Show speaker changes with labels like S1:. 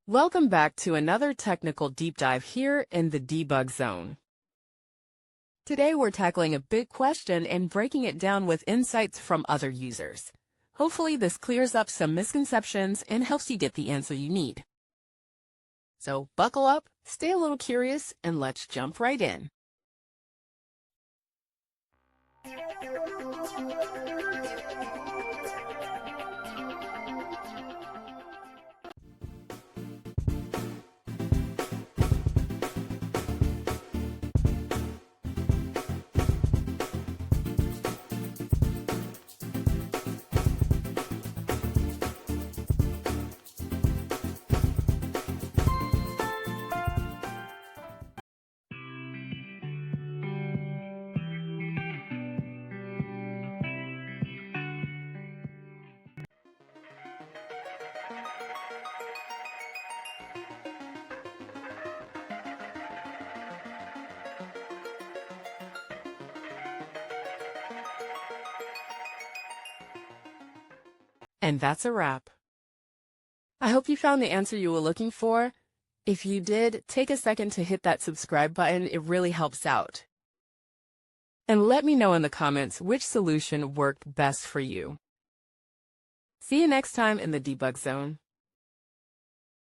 S1: Welcome back to another technical deep dive here in the debug zone. Today we're tackling a big question and breaking it down with insights from other users. Hopefully this clears up some misconceptions and helps you get the answer you need. So buckle up, stay a little curious, and let's jump right in. And that's a wrap. I hope you found the answer you were looking for. If you did, take a second to hit that subscribe button. It really helps out. And let me know in the comments which solution worked best for you. See you next time in the debug zone.